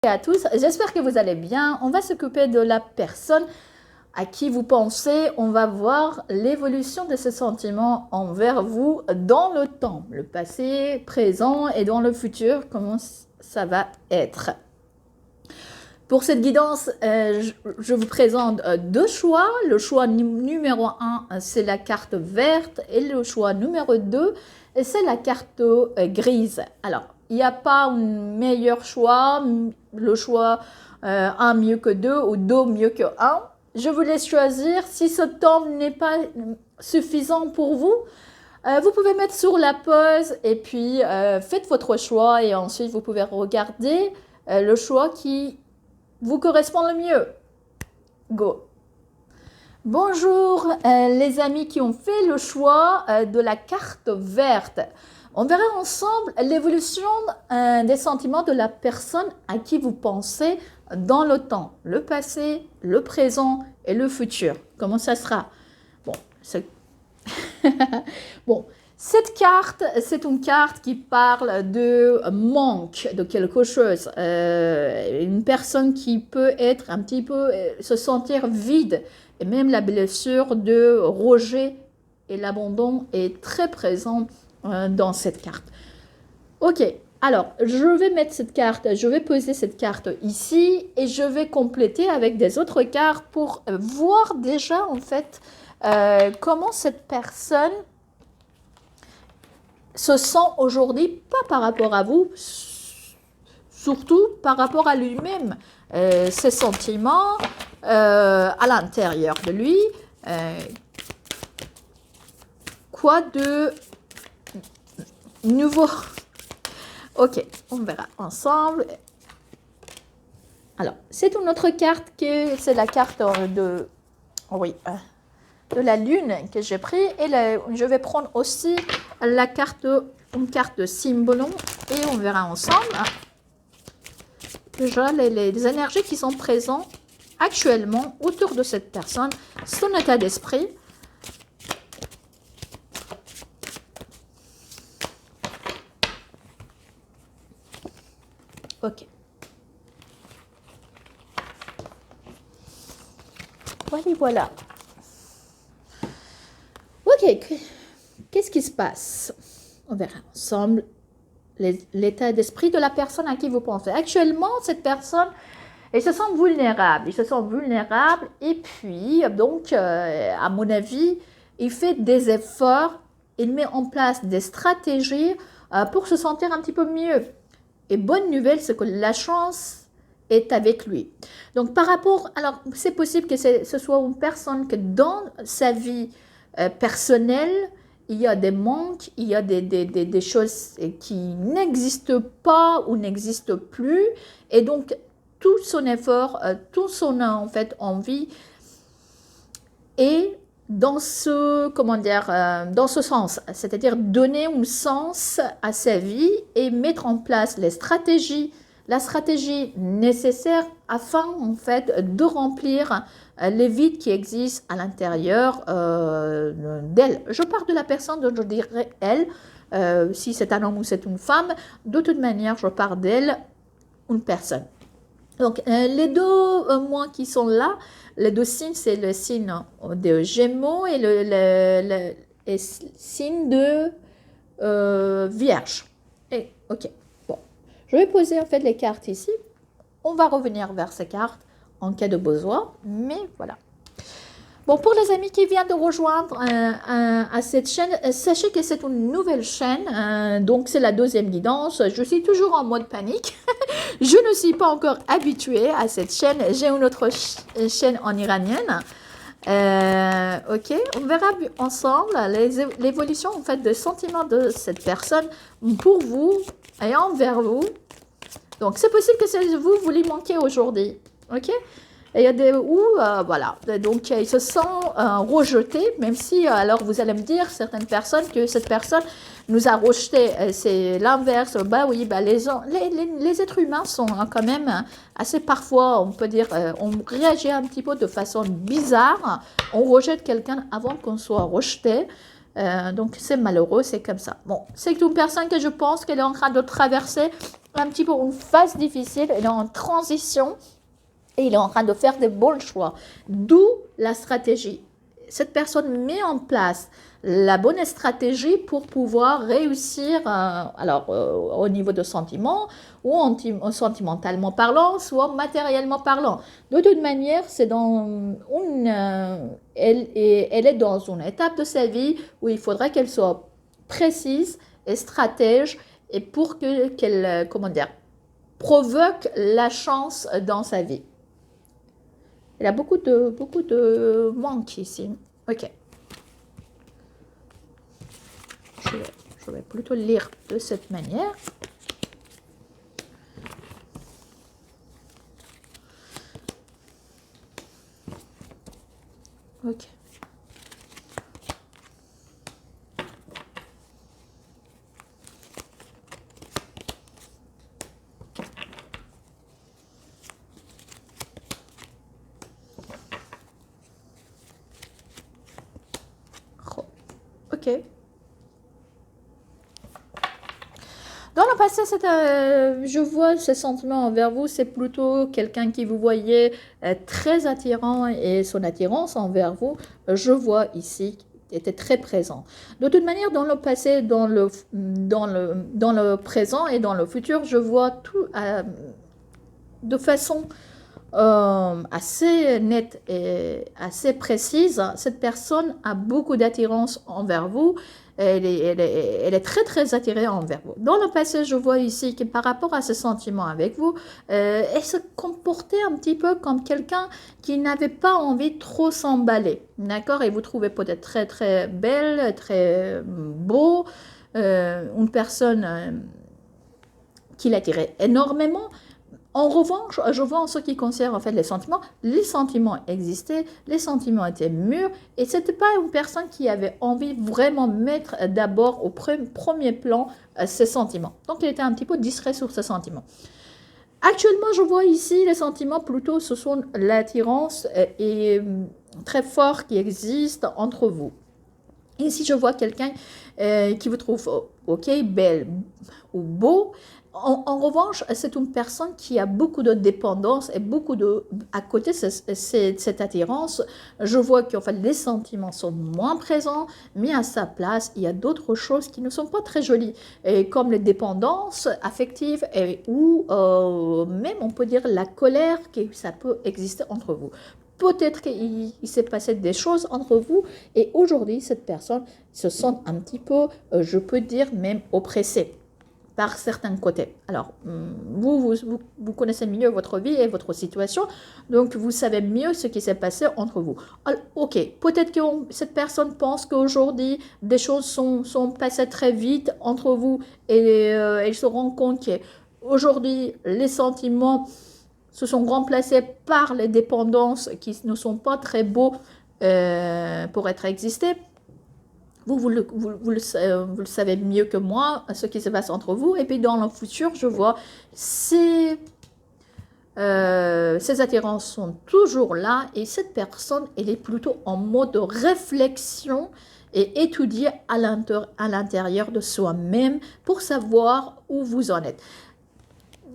à tous, j'espère que vous allez bien. On va s'occuper de la personne à qui vous pensez. On va voir l'évolution de ce sentiment envers vous dans le temps, le passé, présent et dans le futur, comment ça va être. Pour cette guidance, je vous présente deux choix. Le choix numéro 1, c'est la carte verte et le choix numéro 2, c'est la carte grise. Alors, il n'y a pas un meilleur choix, le choix 1 mieux que 2 ou 2 mieux que 1. Je vous laisse choisir. Si ce temps n'est pas suffisant pour vous, vous pouvez mettre sur la pause et puis faites votre choix et ensuite vous pouvez regarder le choix qui vous correspond le mieux. Go! Bonjour les amis qui ont fait le choix de la carte verte. On verra ensemble l'évolution des sentiments de la personne à qui vous pensez dans le temps, le passé, le présent et le futur. Comment ça sera? Bon, bon, cette carte, c'est une carte qui parle de manque de quelque chose. Une personne qui peut être un petit peu, se sentir vide. Et même la blessure de rejet et l'abandon est très présent dans cette carte. Ok, alors je vais mettre cette carte, je vais poser cette carte ici et je vais compléter avec des autres cartes pour voir déjà en fait comment cette personne se sent aujourd'hui, pas par rapport à vous, surtout par rapport à lui-même, ses sentiments à l'intérieur de lui. Quoi de nouveau? Ok, on verra ensemble. Alors, c'est une autre carte que c'est la carte de la lune que j'ai pris et je vais prendre aussi la carte, une carte de Symbolon et on verra ensemble déjà les énergies qui sont présentes actuellement autour de cette personne, son état d'esprit. Ok. Voilà. Ok, qu'est-ce qui se passe? On verra ensemble l'état d'esprit de la personne à qui vous pensez. Actuellement, cette personne, elle se sent vulnérable. Il se sent vulnérable et puis, donc, à mon avis, il fait des efforts, il met en place des stratégies pour se sentir un petit peu mieux. Et bonne nouvelle, c'est que la chance est avec lui. Donc, par rapport, alors, c'est possible que ce soit une personne que dans sa vie personnelle, il y a des manques, il y a des choses qui n'existent pas ou n'existent plus. Et donc, tout son effort, tout son en fait envie est dans ce, dans ce sens, c'est-à-dire donner un sens à sa vie et mettre en place la stratégie nécessaire afin en fait de remplir les vides qui existent à l'intérieur d'elle. Je parle de la personne, donc je dirais elle, si c'est un homme ou c'est une femme, de toute manière je parle d'elle, une personne. Donc, les deux mois qui sont là, les deux signes, c'est le signe de Gémeaux et le signe de Vierge. Et, ok, bon. Je vais poser en fait les cartes ici. On va revenir vers ces cartes en cas de besoin, mais voilà. Bon, pour les amis qui viennent de rejoindre à cette chaîne, sachez que c'est une nouvelle chaîne, donc c'est la deuxième guidance. Je suis toujours en mode panique. Je ne suis pas encore habituée à cette chaîne. J'ai une autre chaîne en iranienne. Ok, on verra ensemble l'évolution en fait des sentiments de cette personne pour vous et envers vous. Donc, c'est possible que c'est vous lui manquez aujourd'hui. Ok? Et il y a des où, voilà, donc ils se sentent rejetés, même si, alors vous allez me dire, certaines personnes, que cette personne nous a rejetés, c'est l'inverse. Bah oui, bah les êtres humains sont quand même assez parfois, on peut dire, on réagit un petit peu de façon bizarre, on rejette quelqu'un avant qu'on soit rejeté. Donc c'est malheureux, c'est comme ça. Bon, c'est une personne que je pense qu'elle est en train de traverser un petit peu une phase difficile, il est en transition et il est en train de faire des bons choix. D'où la stratégie. Cette personne met en place la bonne stratégie pour pouvoir réussir, au niveau de sentiments, ou sentimentalement parlant, soit matériellement parlant. De toute manière, c'est elle est dans une étape de sa vie où il faudra qu'elle soit précise et stratège, et pour qu'elle, provoque la chance dans sa vie. Il y a beaucoup de manques ici. Ok. Je vais plutôt lire de cette manière. Ok. Ok. Dans le passé, je vois ce sentiment envers vous, c'est plutôt quelqu'un qui vous voyait très attirant, et son attirance envers vous, je vois ici, était très présent. De toute manière, dans le passé, dans le présent et dans le futur, je vois tout de façon assez nette et assez précise. Cette personne a beaucoup d'attirance envers vous. Elle est très très attirée envers vous. Dans le passé, je vois ici que par rapport à ce sentiment avec vous, elle se comportait un petit peu comme quelqu'un qui n'avait pas envie de trop s'emballer. D'accord? Et vous trouvez peut-être très très belle, très beau, une personne qui l'attirait énormément. En revanche, je vois en ce qui concerne en fait les sentiments existaient, les sentiments étaient mûrs, et ce n'était pas une personne qui avait envie vraiment de mettre d'abord au premier plan ses sentiments. Donc il était un petit peu distrait sur ses sentiments. Actuellement, je vois ici les sentiments plutôt, ce sont l'attirance et très fort qui existe entre vous. Ici, je vois quelqu'un qui vous trouve ok, belle ou beau. En revanche, c'est une personne qui a beaucoup de dépendance et à côté de cette attirance, je vois qu'en fait les sentiments sont moins présents, mais à sa place, il y a d'autres choses qui ne sont pas très jolies, et comme les dépendances affectives ou même on peut dire la colère, que ça peut exister entre vous. Peut-être qu'il s'est passé des choses entre vous, et aujourd'hui, cette personne se sent un petit peu, je peux dire même oppressée par certains côtés. Alors, vous connaissez mieux votre vie et votre situation, donc vous savez mieux ce qui s'est passé entre vous. Alors, ok, peut-être que cette personne pense qu'aujourd'hui, des choses sont passées très vite entre vous, et elle se rend compte qu'aujourd'hui, les sentiments se sont remplacés par les dépendances qui ne sont pas très beaux pour être existées. Vous le savez mieux que moi, ce qui se passe entre vous. Et puis dans le futur, je vois ces attirances sont toujours là, et cette personne, elle est plutôt en mode de réflexion et étudier à l'intérieur de soi-même pour savoir où vous en êtes.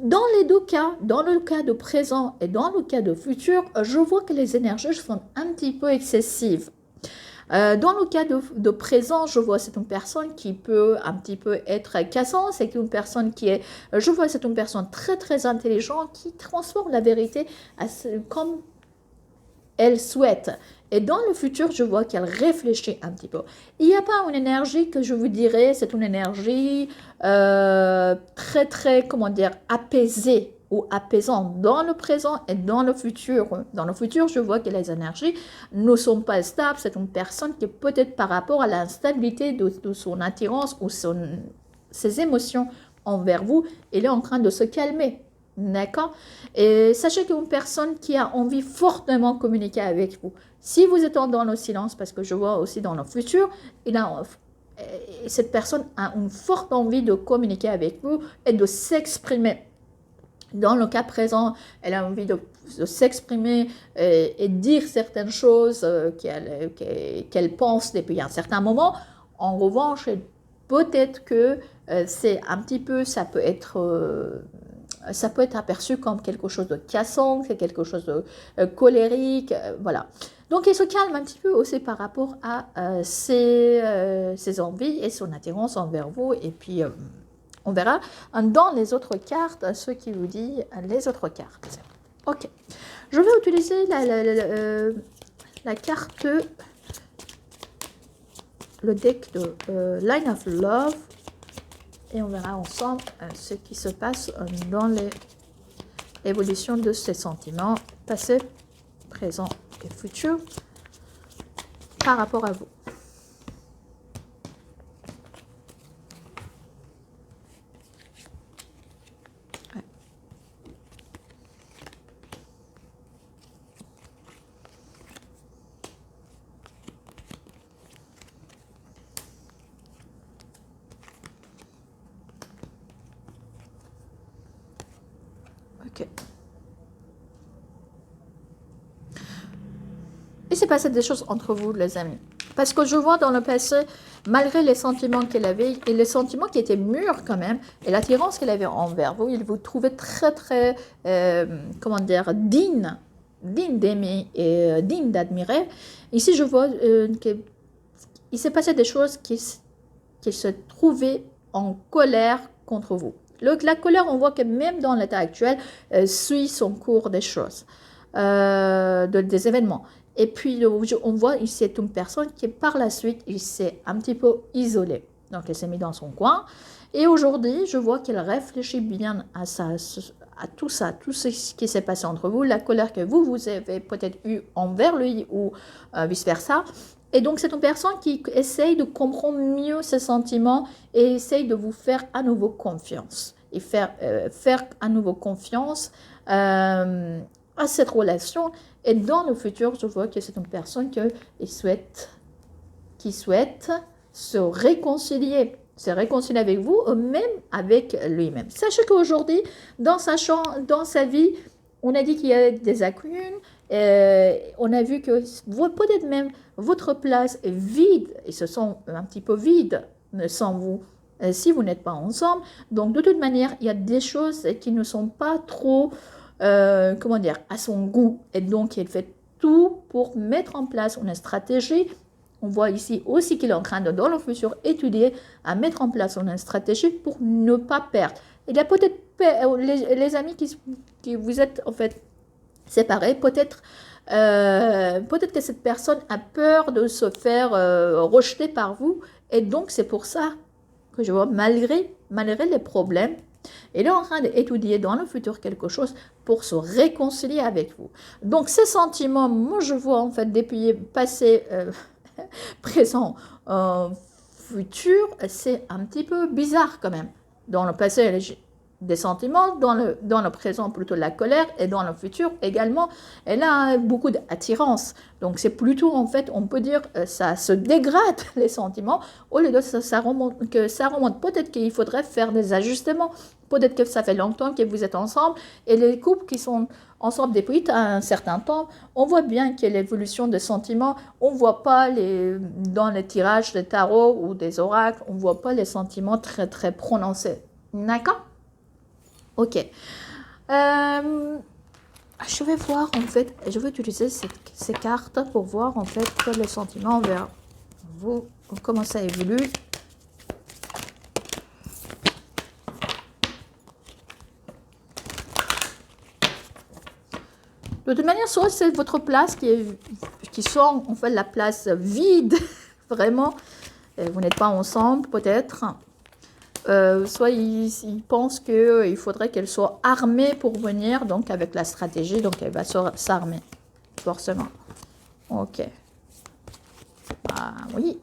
Dans les deux cas, dans le cas de présent et dans le cas de futur, je vois que les énergies sont un petit peu excessives. Dans le cas de présent, je vois c'est une personne qui peut un petit peu être cassante, c'est une personne je vois c'est une personne très très intelligente qui transforme la vérité comme elle souhaite. Et dans le futur, je vois qu'elle réfléchit un petit peu. Il n'y a pas une énergie que je vous dirais, c'est une énergie très très, apaisée ou apaisante dans le présent et dans le futur. Dans le futur, je vois que les énergies ne sont pas stables. C'est une personne qui peut-être par rapport à l'instabilité de son attirance ou ses émotions envers vous, elle est en train de se calmer. D'accord? Et sachez qu'une personne qui a envie fortement de communiquer avec vous, si vous êtes dans le silence, parce que je vois aussi dans le futur, cette personne a une forte envie de communiquer avec vous et de s'exprimer. Dans le cas présent, elle a envie de s'exprimer et dire certaines choses qu'elle pense depuis un certain moment. En revanche, peut-être que c'est un petit peu, ça peut être ça peut être aperçu comme quelque chose de cassant, c'est quelque chose de colérique, voilà. Donc, il se calme un petit peu aussi par rapport à ses envies et son attirance envers vous. Et puis, on verra dans les autres cartes ce qui vous dit les autres cartes. Ok. Je vais utiliser la carte, le deck de Line of Love. Et on verra ensemble ce qui se passe dans l'évolution de ces sentiments passés, présents et futurs par rapport à vous. Ouais. Ok. Il s'est passé des choses entre vous, les amis. Parce que je vois dans le passé, malgré les sentiments qu'elle avait, et les sentiments qui étaient mûrs quand même, et l'attirance qu'elle avait envers vous, il vous trouvait très, très, comment dire, digne d'aimer et digne d'admirer. Ici, je vois qu'il s'est passé des choses qui se trouvaient en colère contre vous. La colère, on voit que même dans l'état actuel, suit son cours des choses, des événements. Et puis, on voit ici, c'est une personne qui, par la suite, il s'est un petit peu isolé. Donc, elle s'est mise dans son coin. Et aujourd'hui, je vois qu'elle réfléchit bien à tout ça, tout ce qui s'est passé entre vous, la colère que vous avez peut-être eue envers lui ou vice-versa. Et donc, c'est une personne qui essaye de comprendre mieux ses sentiments et essaye de vous faire à nouveau confiance. Et faire à nouveau confiance à cette relation. Et dans le futur, je vois que c'est une personne qui souhaite se réconcilier avec vous, ou même avec lui-même. Sachez qu'aujourd'hui, dans sa vie, on a dit qu'il y a des lacunes, on a vu que peut-être même votre place est vide, et se sent un petit peu vide sans vous, si vous n'êtes pas ensemble. Donc, de toute manière, il y a des choses qui ne sont pas trop... comment dire, à son goût. Et donc, il fait tout pour mettre en place une stratégie. On voit ici aussi qu'il est en train de, dans le futur, étudier à mettre en place une stratégie pour ne pas perdre. Il y a peut-être les amis qui vous êtes en fait séparés, peut-être que cette personne a peur de se faire rejeter par vous. Et donc, c'est pour ça que je vois, malgré les problèmes, il est en train d'étudier dans le futur quelque chose pour se réconcilier avec vous. Donc, ces sentiments, moi, je vois en fait depuis passé, présent, futur, c'est un petit peu bizarre quand même. Dans le passé, il y a des sentiments, dans le présent, plutôt la colère, et dans le futur également, elle a beaucoup d'attirance. Donc, c'est plutôt, en fait, on peut dire, ça se dégrade, les sentiments, au lieu de ça remonte. Peut-être qu'il faudrait faire des ajustements. Peut-être que ça fait longtemps que vous êtes ensemble, et les couples qui sont ensemble depuis un certain temps, on voit bien que l'évolution des sentiments, on ne voit pas dans les tirages de tarot ou des oracles, on ne voit pas les sentiments très, très prononcés. D'accord ? Ok. Je vais voir en fait, je vais utiliser ces cartes pour voir en fait les sentiments envers vous, comment ça évolue. De toute manière, soit c'est votre place qui sent en fait la place vide, vraiment, vous n'êtes pas ensemble peut-être. Soit il pense qu'il faudrait qu'elle soit armée pour venir, donc avec la stratégie, donc elle va s'armer, forcément. Ok. Ah oui.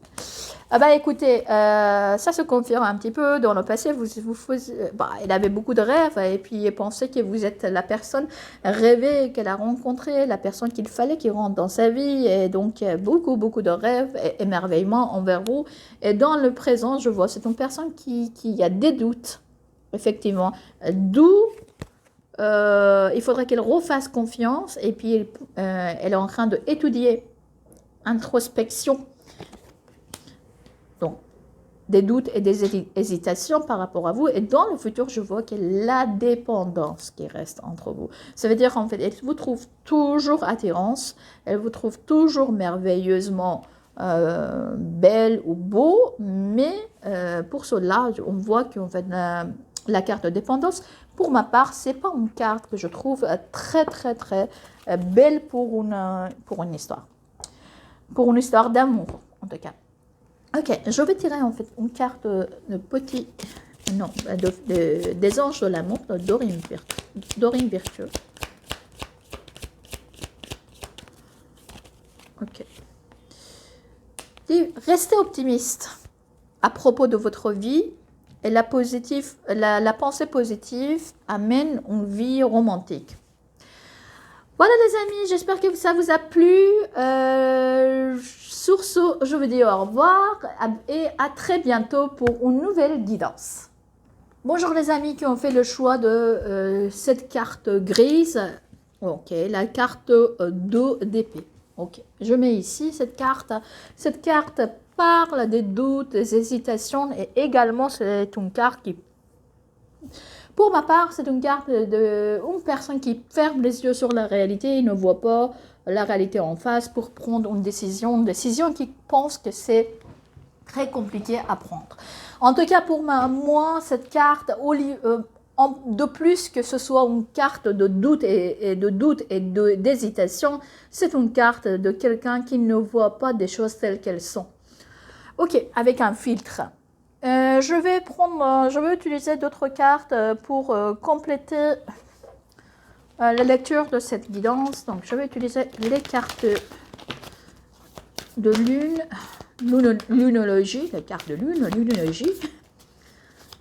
Ah bah écoutez, ça se confirme un petit peu. Dans le passé, elle avait beaucoup de rêves et puis elle pensait que vous êtes la personne rêvée qu'elle a rencontrée, la personne qu'il fallait qu'il rentre dans sa vie. Et donc, beaucoup, beaucoup de rêves et émerveillement envers vous. Et dans le présent, je vois, c'est une personne qui a des doutes, effectivement. D'où il faudrait qu'elle refasse confiance. Et puis, elle est en train d'étudier introspection. Donc, des doutes et des hésitations par rapport à vous. Et dans le futur, je vois que la dépendance qui reste entre vous. Ça veut dire, en fait, elle vous trouve toujours attirance, elle vous trouve toujours merveilleusement belle ou beau, mais pour cela, on voit qu'en fait, la carte de dépendance, pour ma part, c'est pas une carte que je trouve très, très, très belle pour une histoire. Pour une histoire d'amour, en tout cas. Ok, je vais tirer en fait une carte de petit, non, des anges de l'amour, de Dorine Virtue. Ok. Restez optimiste à propos de votre vie et la pensée positive amène une vie romantique. Voilà les amis, j'espère que ça vous a plu. Sur ce, je vous dis au revoir et à très bientôt pour une nouvelle guidance. Bonjour les amis qui ont fait le choix de cette carte grise. Ok, la carte 2 d'épée. Ok, je mets ici cette carte. Cette carte parle des doutes, des hésitations et également c'est une carte qui... Pour ma part, c'est une carte d'une personne qui ferme les yeux sur la réalité et ne voit pas la réalité en face pour prendre une décision qui pense que c'est très compliqué à prendre. En tout cas, pour moi, cette carte, de plus que ce soit une carte de doute et d'hésitation, c'est une carte de quelqu'un qui ne voit pas des choses telles qu'elles sont. Ok, avec un filtre. Je vais utiliser d'autres cartes pour compléter la lecture de cette guidance. Donc, je vais utiliser les cartes de lunologie, les cartes de lunologie.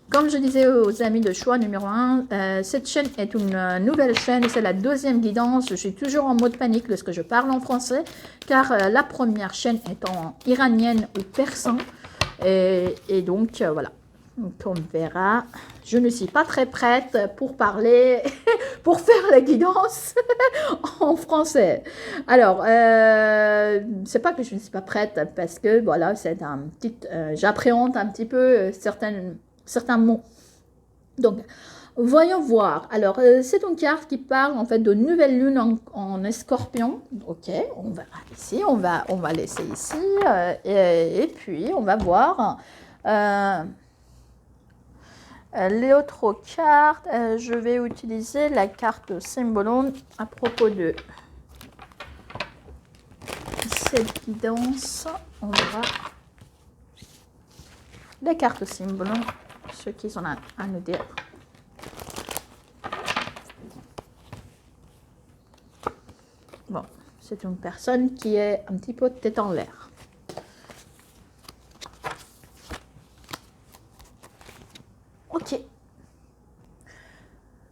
Comme je disais aux amis de choix numéro 1, cette chaîne est une nouvelle chaîne et c'est la deuxième guidance. Je suis toujours en mode panique lorsque je parle en français, car la première chaîne est en iranienne ou persan. Et donc, voilà. Donc, on verra. Je ne suis pas très prête pour parler, pour faire la guidance en français. Alors, c'est pas que je ne suis pas prête, parce que, voilà, c'est un petit... j'appréhende un petit peu certains mots. Donc, voyons voir. Alors, c'est une carte qui parle, en fait, de nouvelle lune en Scorpion. Ok, on verra ici. On va laisser ici. Et puis, on va voir... les autres cartes, je vais utiliser la carte Symbolon à propos de cette guidance. On verra les cartes Symbolon, ce qu'ils ont à nous dire. Bon, c'est une personne qui est un petit peu tête en l'air. Ok.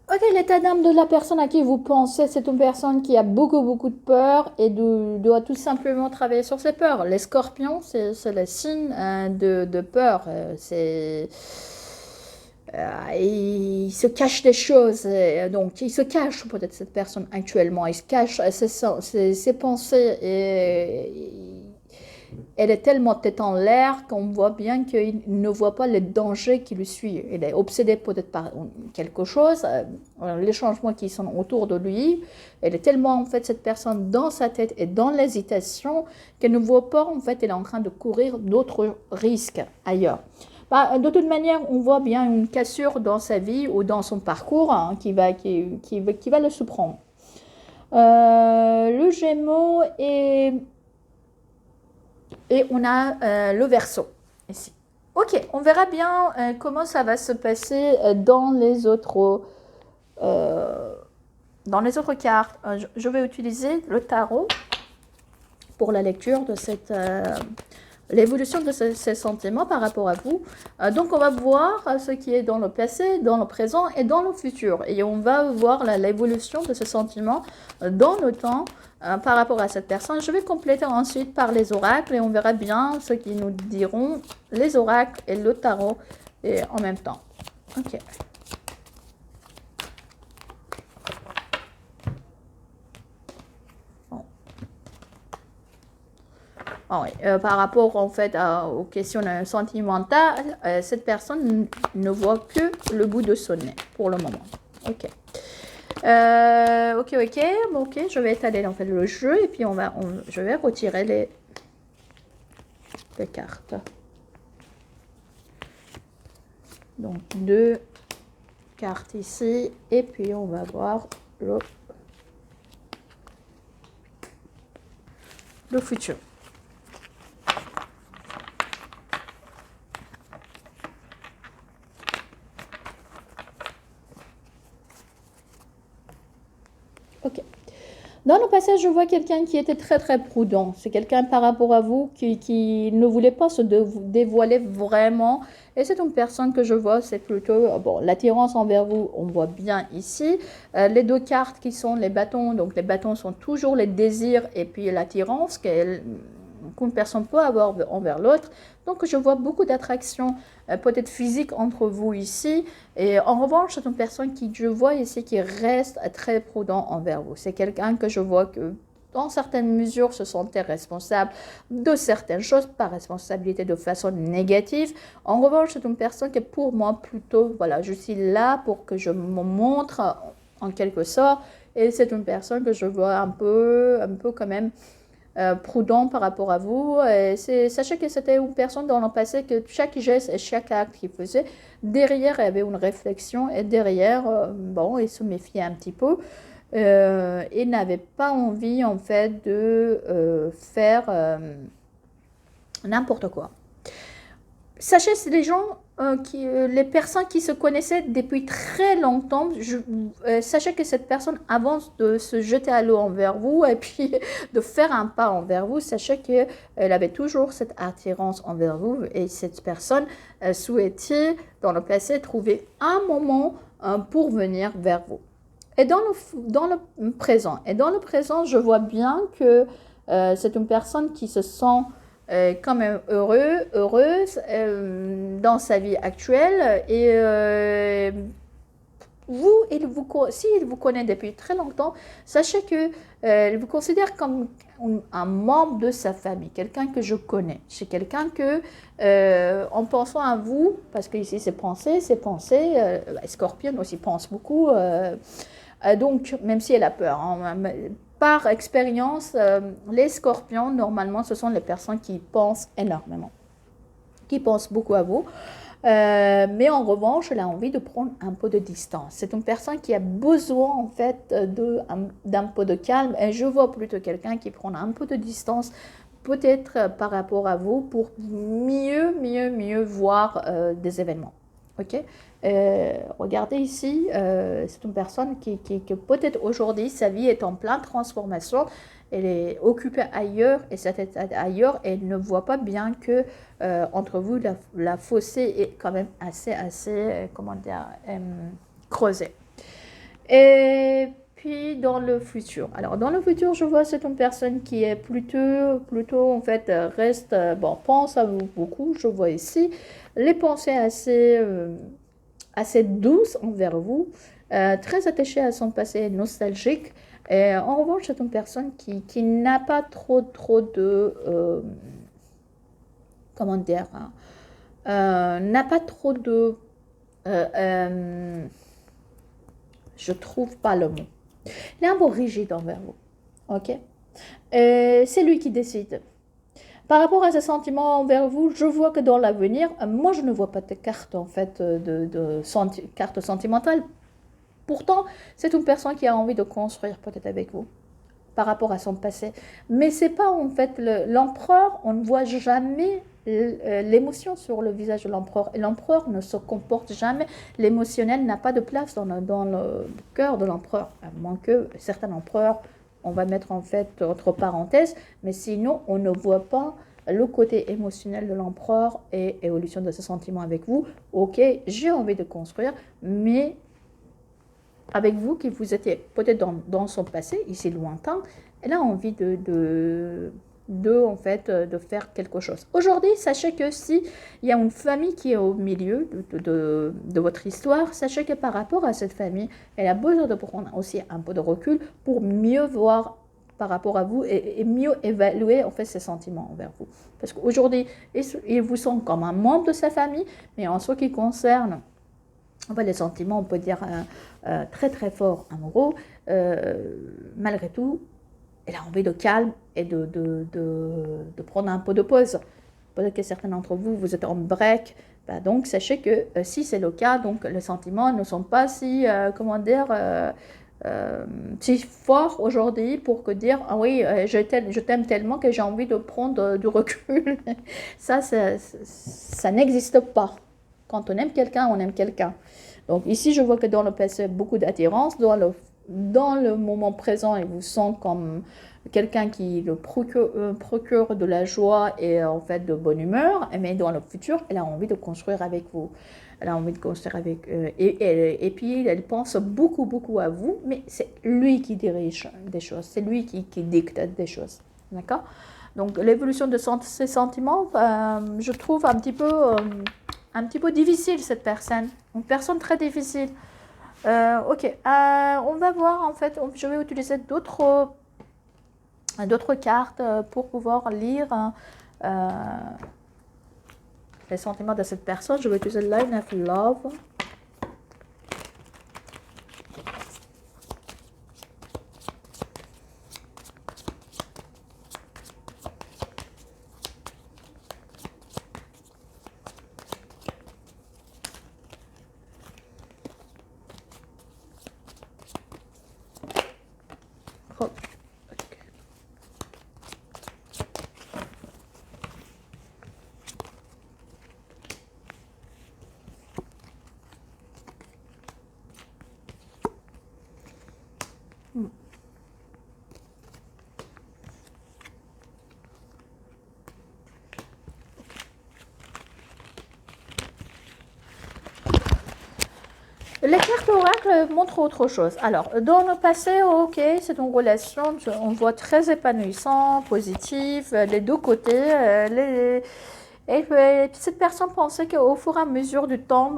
Ok, l'état d'âme de la personne à qui vous pensez, c'est une personne qui a beaucoup de peur et doit tout simplement travailler sur ses peurs. Les scorpions, c'est le signe de peur. Il se cache des choses. Donc, il se cache peut-être cette personne actuellement. Il se cache ses pensées et... Elle est tellement tête en l'air qu'on voit bien qu'il ne voit pas les dangers qui lui suivent. Il est obsédé peut-être par quelque chose, les changements qui sont autour de lui. Elle est tellement, en fait, cette personne dans sa tête et dans l'hésitation qu'elle ne voit pas, en fait, elle est en train de courir d'autres risques ailleurs. De toute manière, on voit bien une cassure dans sa vie ou dans son parcours qui va le surprendre. Le Gémeaux et on a le Verseau ici. Ok, on verra bien comment ça va se passer dans les autres cartes. Je vais utiliser le tarot pour la lecture de l'évolution de ces sentiments par rapport à vous. Donc, on va voir ce qui est dans le passé, dans le présent et dans le futur. Et on va voir l'évolution de ce sentiment dans le temps par rapport à cette personne. Je vais compléter ensuite par les oracles et on verra bien ce qu'ils nous diront, les oracles et le tarot et en même temps. Ok. Ah oui, par rapport en fait aux questions sentimentales, cette personne ne voit que le bout de son nez pour le moment. Ok. Ok, je vais étaler en fait le jeu et puis je vais retirer les cartes. Donc 2 cartes ici et puis on va voir le futur. Ok. Dans le passage, je vois quelqu'un qui était très très prudent. C'est quelqu'un par rapport à vous qui ne voulait pas se dévoiler vraiment. Et c'est une personne que je vois, c'est plutôt, bon, l'attirance envers vous, on voit bien ici. Les deux cartes qui sont les bâtons, donc les bâtons sont toujours les désirs et puis l'attirance qu'une personne peut avoir envers l'autre. Donc je vois beaucoup d'attraction, peut-être physique entre vous ici. Et en revanche, c'est une personne qui, je vois ici, qui reste très prudent envers vous. C'est quelqu'un que je vois que, dans certaines mesures, se sentait responsable de certaines choses, pas responsabilité de façon négative. En revanche, c'est une personne qui est pour moi plutôt, voilà, je suis là pour que je me montre en quelque sorte. Et c'est une personne que je vois un peu quand même prudent par rapport à vous. Sachez que c'était une personne dans le passé que chaque geste et chaque acte qu'il faisait, derrière, il y avait une réflexion et derrière, bon, il se méfiait un petit peu. Il n'avait pas envie, en fait, de faire n'importe quoi. Sachez, c'est les gens, les personnes qui se connaissaient depuis très longtemps, sachez que cette personne, avant de se jeter à l'eau envers vous et puis de faire un pas envers vous, sachez qu'elle avait toujours cette attirance envers vous et cette personne souhaitait, dans le passé, trouver un moment pour venir vers vous. Et dans le présent, je vois bien que c'est une personne qui se sent quand même heureuse dans sa vie actuelle et s'il vous connaît depuis très longtemps, sachez que il vous considère comme un membre de sa famille, quelqu'un que je connais. C'est quelqu'un que, en pensant à vous, parce que ici c'est pensée, Scorpion aussi pense beaucoup, donc même si elle a peur, hein, par expérience, les scorpions, normalement, ce sont les personnes qui pensent énormément, qui pensent beaucoup à vous. Mais en revanche, elle a envie de prendre un peu de distance. C'est une personne qui a besoin, en fait, d'un peu de calme. Et je vois plutôt quelqu'un qui prend un peu de distance, peut-être par rapport à vous, pour mieux voir des événements. Ok. Regardez ici, c'est une personne qui peut-être aujourd'hui, sa vie est en pleine transformation, elle est occupée ailleurs et sa tête ailleurs et elle ne voit pas bien que entre vous, la fossé est quand même assez comment dire, creusée. Et puis dans le futur, alors dans le futur, je vois c'est une personne qui est plutôt en fait reste, bon, pense à vous beaucoup, je vois ici, les pensées assez douce envers vous, très attachée à son passé nostalgique. Et en revanche, c'est une personne qui n'a pas trop de... comment dire, n'a pas trop de... je trouve pas le mot. Il est un peu rigide envers vous. Ok. C'est lui qui décide. Par rapport à ses sentiments envers vous, je vois que dans l'avenir, moi je ne vois pas de carte en fait, carte sentimentale. Pourtant, c'est une personne qui a envie de construire peut-être avec vous par rapport à son passé. Mais c'est pas en fait l'empereur, on ne voit jamais l'émotion sur le visage de l'empereur. Et l'empereur ne se comporte jamais, l'émotionnel n'a pas de place dans le cœur de l'empereur. À moins que certains empereurs, on va mettre en fait entre parenthèses, mais sinon on ne voit pas le côté émotionnel de l'empereur et évolution de ses sentiments avec vous. Ok, j'ai envie de construire, mais avec vous, qui vous étiez peut-être dans son passé, ici lointain, elle a envie en fait, de faire quelque chose. Aujourd'hui, sachez que si il y a une famille qui est au milieu de votre histoire, sachez que par rapport à cette famille, elle a besoin de prendre aussi un peu de recul pour mieux voir par rapport à vous et mieux évaluer en fait ses sentiments envers vous. Parce qu'aujourd'hui, ils vous sont comme un membre de sa famille, mais en ce qui concerne les sentiments, on peut dire très très forts, amoureux, malgré tout, elle a envie de calme et de prendre un peu de pause. Peut-être que certains d'entre vous, vous êtes en break. Bah donc, sachez que si c'est le cas, donc les sentiments ne sont pas si, si forts aujourd'hui pour que dire, ah oui, je t'aime tellement que j'ai envie de prendre du recul. Ça n'existe pas. Quand on aime quelqu'un, on aime quelqu'un. Donc ici, je vois que dans le passé, beaucoup d'attirance. Dans le moment présent, il vous sent comme quelqu'un qui le procure de la joie et en fait de bonne humeur. Mais dans le futur, elle a envie de construire avec vous. Elle a envie de construire avec et puis elle pense beaucoup, beaucoup à vous. Mais c'est lui qui dirige des choses. C'est lui qui dicte des choses. D'accord? Donc l'évolution de ces sentiments, je trouve un petit peu difficile cette personne. Une personne très difficile. Ok, on va voir en fait, je vais utiliser d'autres cartes pour pouvoir lire les sentiments de cette personne. Je vais utiliser Line of Love. Les cartes oracle montrent autre chose. Alors, dans le passé, ok, c'est une relation, on voit très épanouissant, positif, les deux côtés. Et cette personne pensait qu'au fur et à mesure du temps,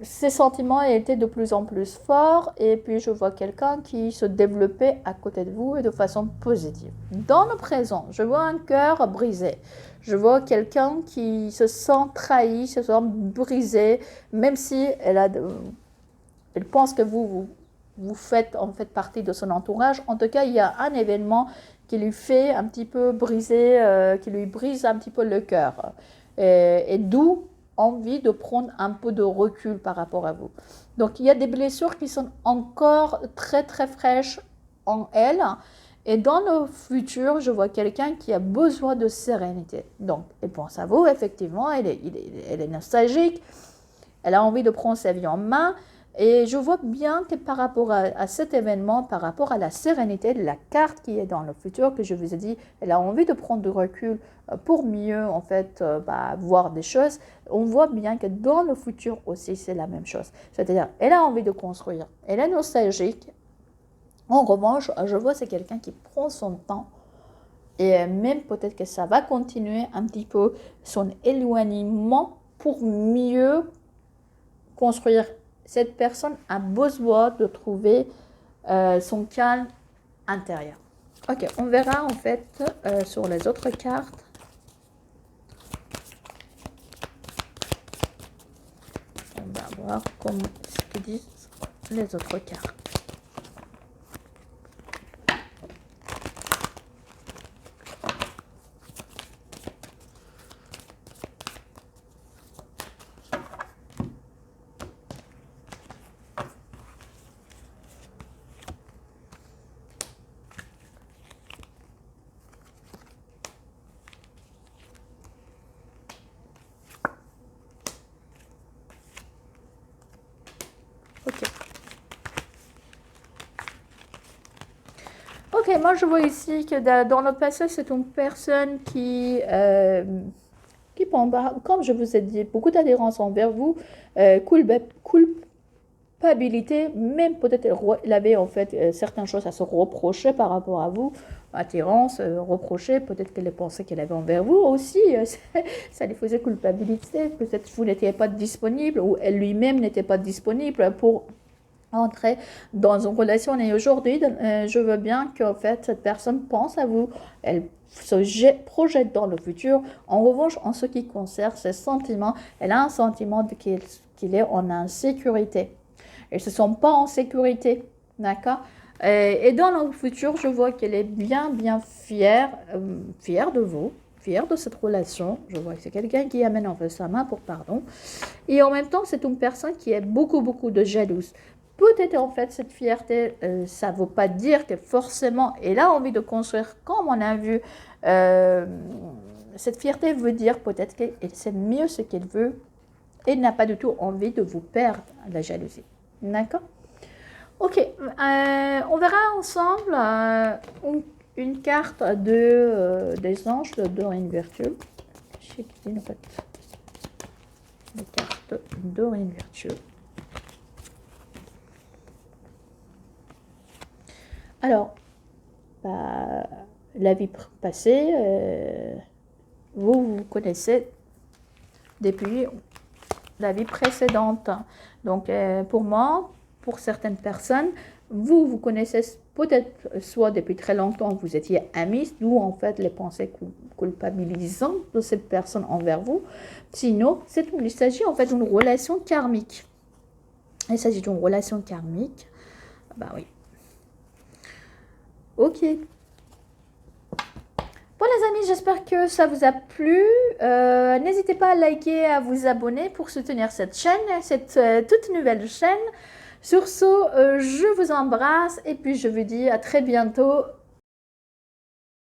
ses sentiments étaient de plus en plus forts. Et puis, je vois quelqu'un qui se développait à côté de vous et de façon positive. Dans le présent, je vois un cœur brisé. Je vois quelqu'un qui se sent trahi, se sent brisé, même si elle pense que vous faites en fait partie de son entourage. En tout cas, il y a un événement qui lui fait un petit peu briser, qui lui brise un petit peu le cœur. Et d'où envie de prendre un peu de recul par rapport à vous. Donc, il y a des blessures qui sont encore très très fraîches en elle. Et dans le futur, je vois quelqu'un qui a besoin de sérénité. Donc, elle pense à vous, effectivement, elle est nostalgique, elle a envie de prendre sa vie en main. Et je vois bien que par rapport à cet événement, par rapport à la sérénité de la carte qui est dans le futur, que je vous ai dit, elle a envie de prendre du recul pour mieux, en fait, voir des choses. On voit bien que dans le futur aussi, c'est la même chose. C'est-à-dire, elle a envie de construire, elle est nostalgique. En revanche, je vois c'est quelqu'un qui prend son temps et même peut-être que ça va continuer un petit peu son éloignement pour mieux construire. Cette personne a besoin de trouver son calme intérieur. Ok, on verra en fait sur les autres cartes. On va voir ce que disent les autres cartes. Ok, moi je vois ici que dans le passé, c'est une personne qui comme je vous ai dit, beaucoup d'adhérence envers vous, culpabilité, même peut-être elle avait en fait certaines choses à se reprocher par rapport à vous, attirance, reprocher, peut-être qu'elle pensait qu'elle avait envers vous aussi, ça lui faisait culpabilité, peut-être que vous n'étiez pas disponible ou elle lui-même n'était pas disponible pour entrer dans une relation. Et aujourd'hui, je veux bien qu'en fait, cette personne pense à vous, elle projette dans le futur. En revanche, en ce qui concerne ses sentiments, elle a un sentiment qu'il est en insécurité. Elle ne se sent pas en sécurité, d'accord? Et dans le futur, je vois qu'elle est bien, bien fière, fière de vous, fière de cette relation. Je vois que c'est quelqu'un qui amène en fait sa main pour pardon. Et en même temps, c'est une personne qui est beaucoup, beaucoup de jalouse. Peut-être en fait cette fierté, ça ne veut pas dire que forcément elle a envie de construire comme on a vu. Cette fierté veut dire peut-être qu'elle sait mieux ce qu'elle veut et n'a pas du tout envie de vous perdre, la jalousie. D'accord? Ok, on verra ensemble une carte des anges de Doreen Virtue. Je sais qu'il en fait les cartes Doreen Virtue. Alors, la vie passée, vous connaissez depuis la vie précédente. Donc, pour moi, pour certaines personnes, vous connaissez peut-être soit depuis très longtemps, vous étiez amis, d'où en fait les pensées culpabilisantes de cette personne envers vous. Sinon, il s'agit en fait d'une relation karmique. Il s'agit d'une relation karmique. Bah oui. Ok. Bon les amis, j'espère que ça vous a plu. N'hésitez pas à liker, à vous abonner pour soutenir cette chaîne, cette toute nouvelle chaîne. Sur ce, je vous embrasse et puis je vous dis à très bientôt